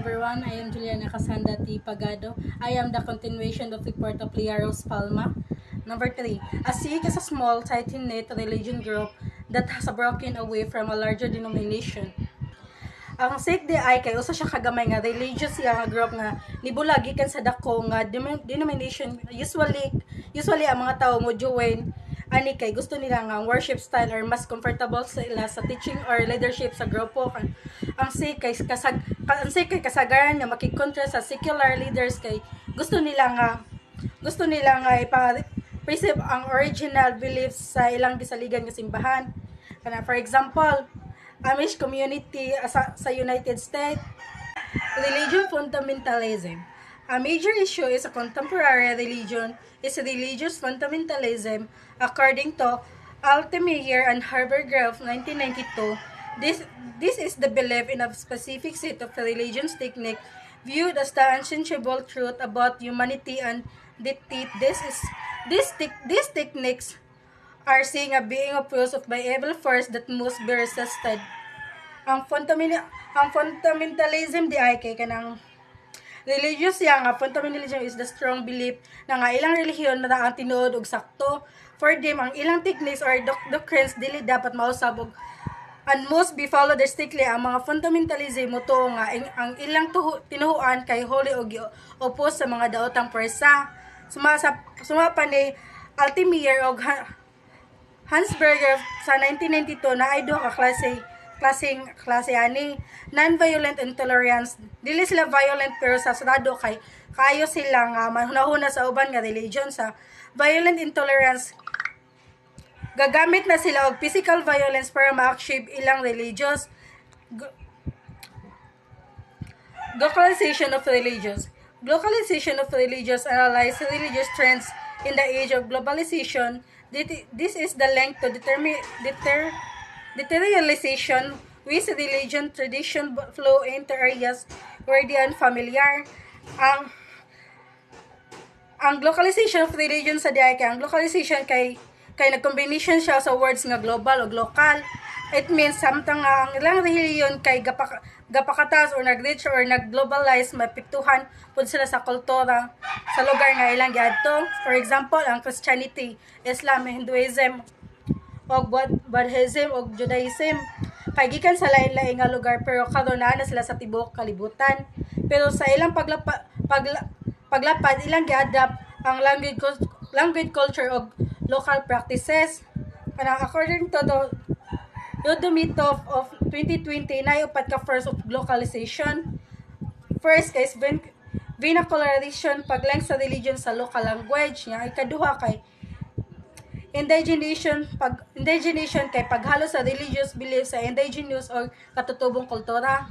everyone, I am Juliana Casanda T. Pagado. I am the continuation of the report of Liaros Palma. Number 3. A Sikh is a small, tight-knit religion group that has broken away from a larger denomination. Ang Sikh di ay kay usa siya kagamay nga religious nga group nga nibulag gikan sa dako nga denomination. Usually ang mga tawo mo join ani kay gusto nila nga worship style or mas comfortable sa ila sa teaching or leadership sa grupo. Ang Sikh kay kasagaran nga makikontra sa secular leaders kay gusto nila nga preserve ang original beliefs sa ilang gisaligan nga simbahan. For example, Amish community sa United States. Religion fundamentalism. A major issue is a contemporary religion is religious fundamentalism. According to Altemeyer and Harbergrove 1992, this is the belief in a specific set of religious technique viewed as the unchangeable truth about humanity and dictate these techniques are seeing a being opposed of by evil force that must be resisted. Ang fundamentalism di ay kay kanang religious nga fundamentalism is the strong belief na nga ilang relihiyon na ang tinuod og sakto. For them, ang ilang techniques or doctrines dili dapat mausab og and must be followed strictly. Ang mga fundamentalism mo to nga ang ilang tinuhuan kay holy og opposed sa mga daotang pwersa. Sumapa ni Altemeyer og Hansberger sa 1992 na ay duha ka klase ani non-violent intolerance. Dili sila violent pero sa sarado kay kayo sila nga manhunahuna sa uban nga religion. Sa violent intolerance gagamit na sila og physical violence para ma-achieve ilang religious globalization of religious analyze religious trends in the age of globalization. This is the link to deterioration with religion tradition flow into areas where they are unfamiliar. Ang globalization of religion sa diay kay ang globalization kay nag-combination siya sa words nga global o local. It means samtang ang ilang religion kay gapakatas or nag-reach or nag-globalize, mapiktuhan pud sila sa kultura sa lugar nga ilang giadto. For example, ang Christianity, Islam, Hinduism, og Buddhism og Judaism kay gikan sa lain-lain nga lugar pero karon na sila sa tibuok kalibutan. Pero sa ilang paglapad ilang gi-adapt ang language culture og local practices. According to the Yodomito of 2020, na upat ka first of localization. First is vernacularizaton, paglang sa religion sa local language. Ikaduha kay indigenation kay paghalo sa religious beliefs sa indigenous or katutubong kultura.